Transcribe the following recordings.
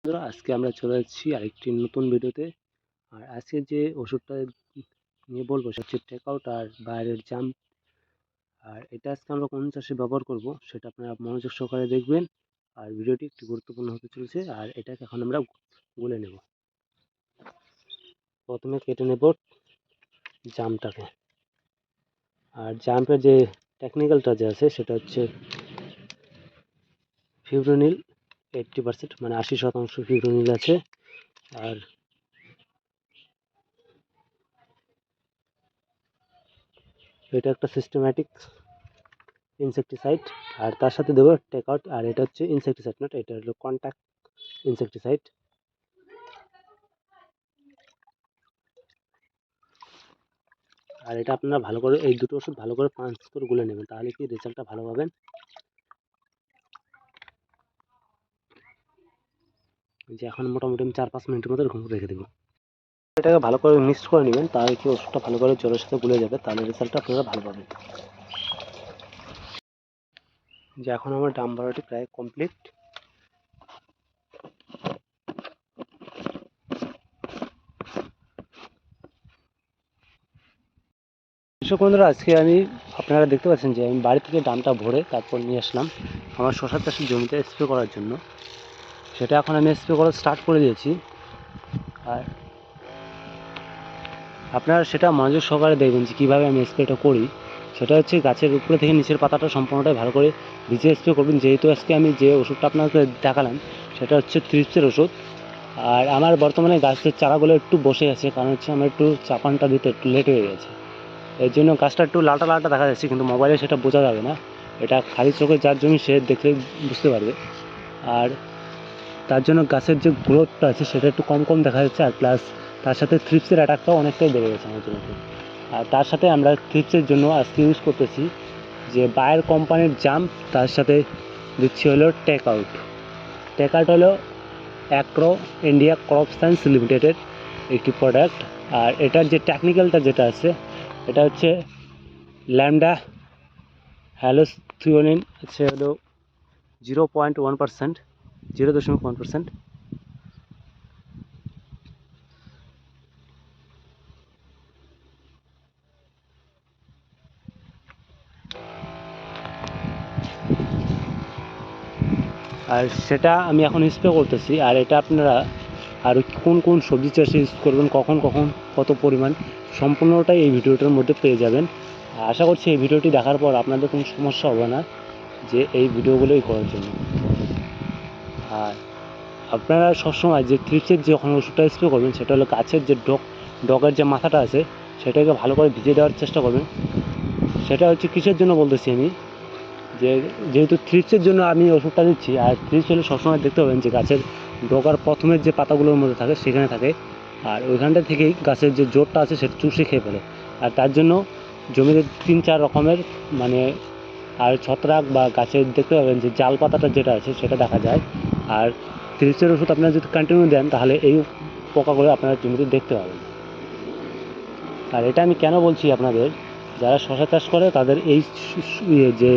বন্ধুরা, আজকে আমরা চলে এসেছি আরেকটি নতুন ভিডিওতে। আর আজকে যে ওষুধটা নিয়ে বলবো সেটা হচ্ছে টেকআউট আর বাইরের জাম। আর এটা আজকে আমরা কোন চাষে ব্যবহার করব সেটা আপনারা মনোযোগ সহকারে দেখবেন। আর ভিডিওটি একটু গুরুত্বপূর্ণ হতে চলেছে। আর এটাকে এখন আমরা গুলে নেব। প্রথমে কেটে নেব জামটাকে। আর জামের যে টেকনিক্যালটা যে আছে সেটা হচ্ছে ফিব্রোনিল 80%, মানে 80% ফিব্রোনিল আছে। আর এটা একটা সিস্টেম্যাটিক ইনসেকটিসাইড। আর তার সাথে দেবো টেকআউট। আর এটা হচ্ছে ইনসেকটিসাইড নট, এটা হলো কন্ট্যাক্ট ইনসেকটিসাইড। আর এটা আপনারা ভালো করে এই দুটো ওষুধ ভালো করে 5 করে গুলে নেবেন, তাহলে কি রেজাল্টটা ভালো পাবেন। যে এখন মোটামুটি আমি 4-5 মিনিটের মতো এরকম রেখে দেবো। এটাকে ভালো করে মিক্স করে নেবেন, তাহলে কি ওষুধটা ভালো করে জলের সাথে গুলে যাবে, তাহলে রেজাল্টটা আপনারা ভালো পাবেন। যে এখন আমার ডাম ভরাটি প্রায় কমপ্লিট। কৃষক বন্ধুরা, আজকে আপনারা দেখতে পাচ্ছেন যে আমি বাড়ি থেকে ডামটা ভরে তারপর নিয়ে আসলাম আমার শশা চাষের জমিতে স্প্রে করার জন্য। সেটা এখন আমি স্প্রে করা স্টার্ট করে দিয়েছি। আর আপনারা সেটা মনোযোগ সহকারে দেখবেন যে কীভাবে আমি স্প্রেটা করি। সেটা হচ্ছে গাছের উপরে থেকে নিচের পাতাটা সম্পূর্ণটাই ভালো করে ভিজিয়ে স্প্রে করবেন। যেহেতু আজকে আমি যে ওষুধটা আপনাকে দেখালাম সেটা হচ্ছে থ্রিপসের ওষুধ। আর আমার বর্তমানে গাছের চারাগুলো একটু বসে আছে, কারণ হচ্ছে আমার একটু চাপানটা দিতে একটু লেট হয়ে গেছে। এর জন্য গাছটা একটু লালটা লালটা দেখা যাচ্ছে, কিন্তু মোবাইলে সেটা বোঝা যাবে না। এটা খালি চোখে যার জমি সে দেখলে বুঝতে পারবে। আর তার জন্য গাছের যে গ্রোথটা আছে সেটা একটু কম কম দেখা যাচ্ছে। আর প্লাস তার সাথে থ্রিপসের অ্যাটাকটাও অনেকটাই বেড়ে গেছে আমার জমিতে। আর তার সাথে আমরা থ্রিপসের জন্য আজকে ইউজ করতেছি যে বায়ার কোম্পানির জাম্প, তার সাথে দিচ্ছি হলো টেকআউট। টেকআউট হলো অ্যাগ্রো ইন্ডিয়া ক্রপ সায়েন্স লিমিটেডের একটি প্রোডাক্ট। আর এটার যে টেকনিক্যালটা যেটা আছে এটা হচ্ছে ল্যামডা হ্যালোথিওনিন হচ্ছে হলো 0.1%, 0.1%। আর সেটা আমি এখন স্প্রে করতেছি। আর এটা আপনারা আর কোন কোন সবজি চাষে ইউজ করবেন, কখন কখন কত পরিমাণ, সম্পূর্ণটাই এই ভিডিওটার মধ্যে পেয়ে যাবেন। আশা করছি এই ভিডিওটি দেখার পর আপনাদের কোনো সমস্যা হবে না যে এই ভিডিওগুলোই করার জন্য। আর আপনারা সবসময় যে থ্রিপসের যখন ওষুধটা স্প্রে করবেন সেটা হলো গাছের যে ডগের যে মাথাটা আছে সেটাকে ভালো করে ভিজিয়ে দেওয়ার চেষ্টা করবেন। সেটা হচ্ছে কিসের জন্য বলতেছি আমি, যেহেতু থ্রিপসের জন্য আমি ওষুধটা দিচ্ছি। আর থ্রিপস হলে সবসময় দেখতে পাবেন যে গাছের ডগার প্রথমের যে পাতাগুলোর মধ্যে থাকে সেখানে থাকে। আর ওইখানটা থেকেই গাছের যে জোরটা আছে সেটা চুষে খেয়ে ফেলে। আর তার জন্য জমিতে 3-4 রকমের মানে আর ছত্রাক বা গাছের দেখতে পাবেন যে জাল পাতাটা যেটা আছে সেটা দেখা যায়। আর থ্রিপসের ওষুধ আপনারা যদি কন্টিনিউ দেন তাহলে এই পোকাগুলো আপনারা জমিতে দেখতে পাবেন। আর এটা আমি কেন বলছি আপনাদের, যারা শশা চাষ করে তাদের এই যে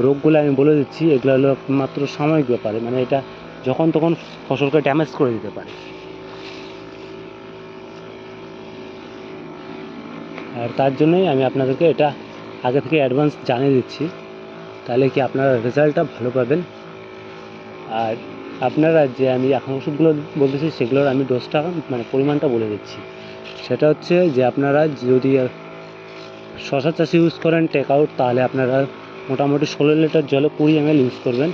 রোগগুলো আমি বলে দিচ্ছি, এগুলো হলো মাত্র সাময়িক ব্যাপারে, মানে এটা যখন তখন ফসলকে ড্যামেজ করে দিতে পারে। আর তার জন্যই আমি আপনাদেরকে এটা আগে থেকে অ্যাডভান্স জানিয়ে দিচ্ছি, তাহলে কি আপনারা রেজাল্টটা ভালো পাবেন। আর আপনারা যে আমি এখন ওষুধগুলো বলতেছি সেগুলোর আমি ডোজটা মানে পরিমাণটা বলে দিচ্ছি। সেটা হচ্ছে যে আপনারা যদি শশা চাষে ইউজ করেন টেকআউট, তাহলে আপনারা মোটামুটি 16 লিটার জলে 20 ml ইউজ করবেন।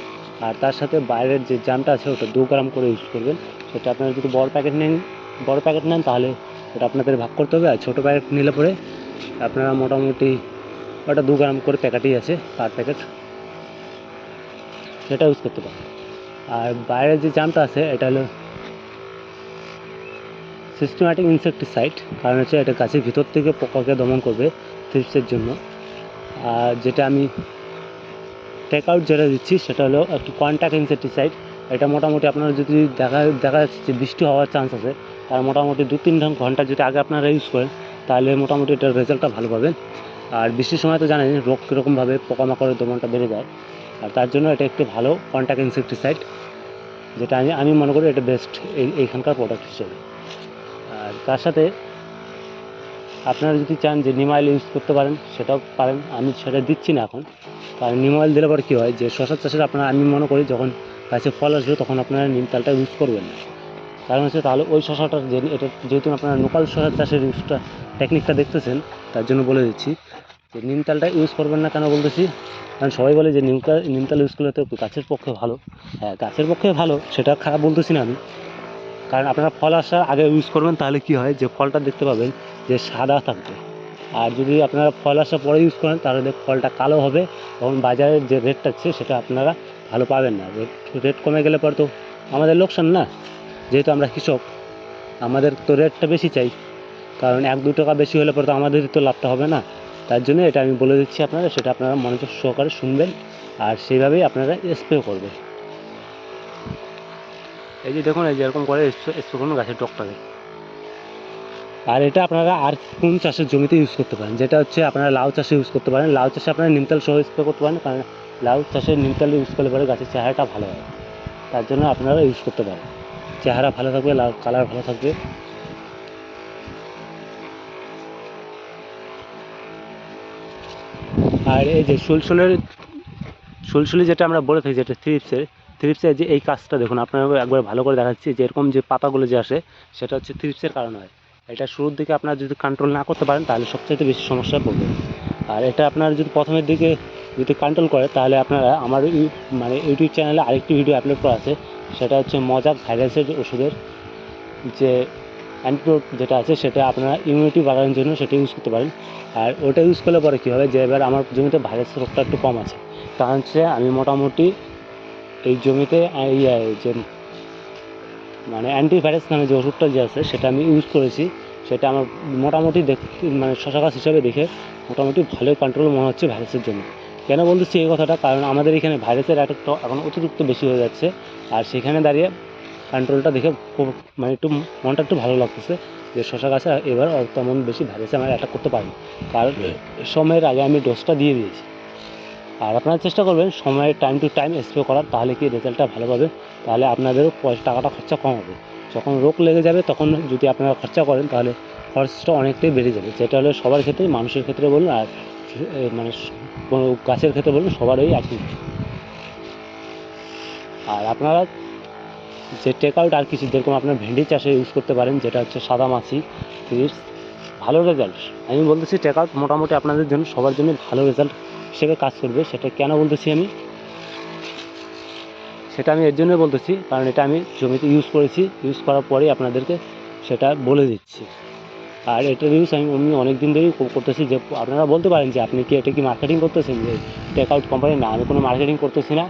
আর তার সাথে বাইরের যে জামটা আছে ওটা 2 গ্রাম করে ইউজ করবেন। সেটা আপনারা যদি বড় প্যাকেট নেন তাহলে ওটা আপনাদের ভাগ করতে হবে। আর ছোটো প্যাকেট নিলে পরে আপনারা মোটামুটি ওটা 2 গ্রাম করে প্যাকেটই আছে পার প্যাকেট, সেটা ইউজ করতে পারেন। আর বাইরের যে জামটা আছে এটা হলো সিস্টেম্যাটিক ইনসেকটিসাইড, কারণ হচ্ছে এটা গাছের ভিতর থেকে পোকাকে দমন করবে থ্রিপসের জন্য। আর যেটা আমি টেকআউট যেটা দিচ্ছি সেটা হলো একটু কন্ট্যাক্ট ইনসেকটিসাইড। এটা মোটামুটি আপনারা যদি দেখা যাচ্ছে যে বৃষ্টি হওয়ার চান্স আছে, আর মোটামুটি 2-3 ঘন্টা যদি আগে আপনারা ইউজ করেন তাহলে মোটামুটি এটার রেজাল্টটা ভালো পাবেন। আর বৃষ্টির সময় তো জানেন রোগ কীরকমভাবে পোকামাকড়ের দমনটা বেড়ে যায়। আর তার জন্য এটা একটি ভালো কন্ট্যাক্ট ইনসেকটিসাইড। যেটা আমি মনে করি এটা বেস্ট এইখানকার প্রোডাক্ট হিসেবে। আর তার সাথে আপনারা যদি চান যে নিম অয়েল ইউজ করতে পারেন সেটাও পারেন, আমি সেটা দিচ্ছি না এখন। কারণ নিম অয়েল দিলে পরে কী হয় যে শশা চাষের আপনারা, আমি মনে করি যখন গাছে ফল আসবে তখন আপনারা নিম তেলটা ইউজ করবেন না। কারণ হচ্ছে তাহলে ওই শশাটার যে এটা যেহেতু আপনারা লোকাল শশা চাষের ইউজটা টেকনিকটা দেখতেছেন, তার জন্য বলে দিচ্ছি যে নিম তেলটা ইউজ করবেন না। কেন বলতেছি, কারণ সবাই বলে যে নিম তেল ইউজ করলে তো গাছের পক্ষে ভালো। হ্যাঁ, গাছের পক্ষে ভালো, সেটা খারাপ বলতেছি না আমি। কারণ আপনারা ফল আসার আগে ইউজ করবেন, তাহলে কি হয় যে ফলটা দেখতে পাবেন যে সাদা থাকবে। আর যদি আপনারা ফল আসার পরে ইউজ করেন তাহলে ফলটা কালো হবে, তখন বাজারের যে রেটটা আছে সেটা আপনারা ভালো পাবেন না। রেট কমে গেলে পরে তো আমাদের লোকসান না, যেহেতু আমরা কৃষক, আমাদের তো রেটটা বেশি চাই। কারণ 1-2 টাকা বেশি হলে পরে তো আমাদেরই তো লাভটা হবে না। তার জন্য এটা আমি বলে দিচ্ছি আপনারা, সেটা আপনারা মনোযোগ সহকারে শুনবেন আর সেইভাবেই আপনারা স্প্রে করবেন। এই যে দেখুন, এই যে এরকম করে স্প্রে করুন গাছের টকটাকে। আর এটা আপনারা আর কোন চাষের জমিতে ইউজ করতে পারেন, যেটা হচ্ছে আপনারা লাউ চাষে ইউজ করতে পারেন। লাউ চাষে আপনারা নিমতেল সহ স্প্রে করতে পারেন, কারণ লাউ চাষে নিমতেল ইউজ করলে পরে গাছের চেহারাটা ভালো হয়। তার জন্য আপনারা ইউজ করতে পারেন, চেহারা ভালো থাকবে, লাউ কালার ভালো থাকবে। আর এই যে সুলসুলি যেটা আমরা বলে থাকি, যেটা থ্রিপসের যে এই কাজটা দেখুন, আপনারা একবার ভালো করে দেখাচ্ছি যে এরকম যে পাতাগুলো যে আসে সেটা হচ্ছে থ্রিপসের কারণে হয়। এটা শুরুর দিকে আপনারা যদি কন্ট্রোল না করতে পারেন তাহলে সবচাইতে বেশি সমস্যায় পড়বে। আর এটা আপনারা যদি প্রথমের দিকে যদি কন্ট্রোল করে, তাহলে আপনারা আমার মানে ইউটিউব চ্যানেলে আরেকটি ভিডিও আপলোড করা আছে, সেটা হচ্ছে মজাক ভাইরাসের ওষুধের যে অ্যান্টিডোট যেটা আছে, সেটা আপনারা ইমিউনিটি বাড়ানোর জন্য সেটা ইউজ করতে পারেন। আর ওটা ইউজ করলে পরে কী হবে যে এবার আমার জমিতে ভাইরাসের রোগটা একটু কম আছে। কারণ হচ্ছে আমি মোটামুটি এই জমিতে যে মানে অ্যান্টিভাইরাস নামে যে ওষুধটা যে আছে সেটা আমি ইউজ করেছি। সেটা আমার মোটামুটি মানে শশা গাছ হিসাবে দেখে মোটামুটি ভালোই কন্ট্রোল মনে হচ্ছে ভাইরাসের জন্য। কেন বলতেছি এই কথাটা, কারণ আমাদের এখানে ভাইরাসের অ্যাটাকটা এখন অতিরিক্ত বেশি হয়ে যাচ্ছে। আর সেখানে দাঁড়িয়ে কন্ট্রোলটা দেখে খুব মানে একটু মনটা একটু ভালো লাগতেছে যে শশা গাছে এবার তেমন বেশি ভাইরাসে আমার অ্যাটাক করতে পারেনি, কারণ সময়ের আগে আমি ডোজটা দিয়ে দিয়েছি। আর আপনারা চেষ্টা করবেন সময়ে টাইম টু টাইম স্প্রে করার, তাহলে কি রেজাল্টটা ভালো পাবে, তাহলে আপনাদেরও টাকাটা খরচা কম হবে। যখন রোগ লেগে যাবে তখন যদি আপনারা খরচা করেন তাহলে খরচটা অনেকটাই বেড়ে যাবে, যেটা হলো সবার ক্ষেত্রেই, মানুষের ক্ষেত্রে বলুন আর মানে কোনো গাছের ক্ষেত্রে বলুন, সবারই একই। আর আপনারা যে টেক আউট আর কিছু, যেরকম আপনার ভেন্ডি চাষে ইউজ করতে পারেন, যেটা হচ্ছে সাদা মাছি ফিডস, ভালো রেজাল্ট। আমি বলতেছি টেক আউট মোটামুটি আপনাদের জন্য, সবার জন্য ভালো রেজাল্ট হিসেবে কাজ করবে। সেটা কেন বলতেছি আমি, সেটা আমি এর জন্যই বলতেছি কারণ এটা আমি জমিতে ইউজ করেছি, ইউজ করার পরেই আপনাদেরকে সেটা বলে দিচ্ছি। আর এটার ইউজ আমি অনেক দিন ধরেই করতেছি। যে আপনারা বলতে পারেন যে আপনি কি এটা কি মার্কেটিং করতেছেন, যে টেক আউট কোম্পানি? না, আমি কোনো মার্কেটিং করতেছি না,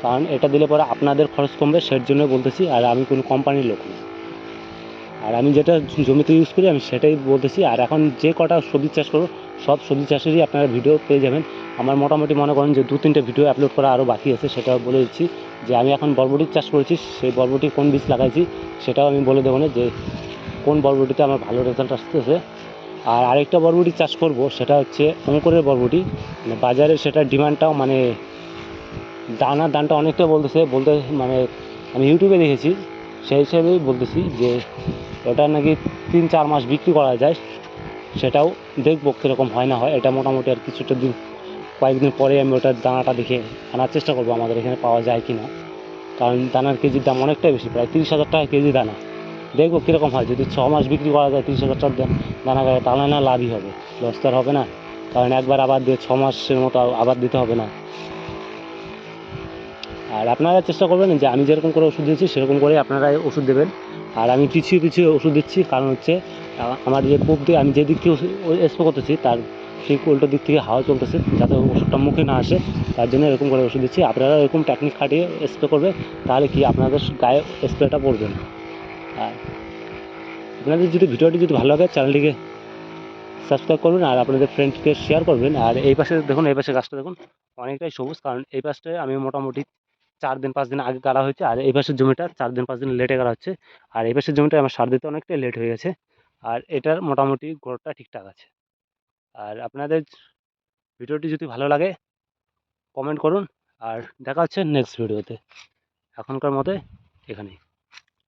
কারণ এটা দিলে পরে আপনাদের খরচ কমবে, সের জন্য বলতেছি। আর আমি কোনো কোম্পানির লোক না, আর আমি যেটা জমিতে ইউজ করি আমি সেটাই বলতেছি। আর এখন যে কটা সবজি চাষ করো, সব সবজি চাষেরই আপনারা ভিডিও পেয়ে যাবেন। আমার মোটামুটি মনে করেন যে 2-3টে ভিডিও আপলোড করা আরও বাকি আছে, সেটাও বলে দিচ্ছি। যে আমি এখন বরবটির চাষ করেছি, সেই বরবটি কোন বীজ লাগাইছি সেটাও আমি বলে দেবো না, যে কোন বরবটিতে আমার ভালো রেজাল্ট আসতেছে। আর আরেকটা বরবটি চাষ করব, সেটা হচ্ছে অঙ্কুরের বরবটি। মানে বাজারে সেটার ডিমান্ডটাও মানে দামটা অনেকটা বলতে মানে আমি ইউটিউবে দেখেছি, সেই হিসেবেই বলতেছি যে ওটা নাকি 3-4 মাস বিক্রি করা যায়। সেটাও দেখবো কীরকম হয় না হয়। এটা মোটামুটি আর কিছুটা দিন, কয়েকদিন পরে আমি ওটার দানাটা দেখে আনার চেষ্টা করবো আমাদের এখানে পাওয়া যায় কি না। কারণ দানার কেজির দাম অনেকটাই বেশি, প্রায় 30,000 টাকা কেজি দানা। দেখবো কীরকম হয়, যদি 6 মাস বিক্রি করা যায় 30,000 টাকা দানা গায়ে, তাহলে না লাভই হবে, লস তো আর হবে না। কারণ একবার আবার দিয়ে 6 মাসের মতো আবার দিতে হবে না। আর আপনারা চেষ্টা করবেন যে আমি যেরকম করে ওষুধ দিয়েছি সেরকম করে আপনারা ওষুধ দেবেন। আর আমি পিছিয়ে পিছিয়ে ওষুধ দিচ্ছি, কারণ হচ্ছে আমার যে কূপ দিয়ে আমি যে দিক থেকে স্প্রে করতেছি তার ঠিক উল্টো দিক থেকে হাওয়া চলতেছে, যাতে ওষুধটা মুখে না আসে, তার জন্য এরকম করে ওষুধ দিচ্ছি। আপনারা এরকম টেকনিক খাটিয়ে স্প্রে করবে, তাহলে কি আপনাদের গায়ে স্প্রেটা পড়বে না। আর আপনাদের যদি ভিডিওটি যদি ভালো লাগে, চ্যানেলটিকে সাবস্ক্রাইব করবেন আর আপনাদের ফ্রেন্ডকে শেয়ার করবেন। আর এই পাশে দেখুন, এই পাশে গাছটা দেখুন অনেকটাই সবুজ, কারণ এই পাশটায় আমি মোটামুটি 4-5 দিন আগে গাড়া হয়েছে, আর এই পাশের জমিটা 4-5 দিন লেটে গাড়া হচ্ছে। আর এই পাশের জমিটা আমার সার দিতে অনেকটাই লেট হয়ে গেছে। আর এটার মোটামুটি গ্রোথটা ঠিকঠাক আছে। আর আপনাদের ভিডিওটি যদি ভালো লাগে কমেন্ট করুন, আর দেখা হচ্ছে নেক্সট ভিডিওতে। এখনকার মতে এখানে।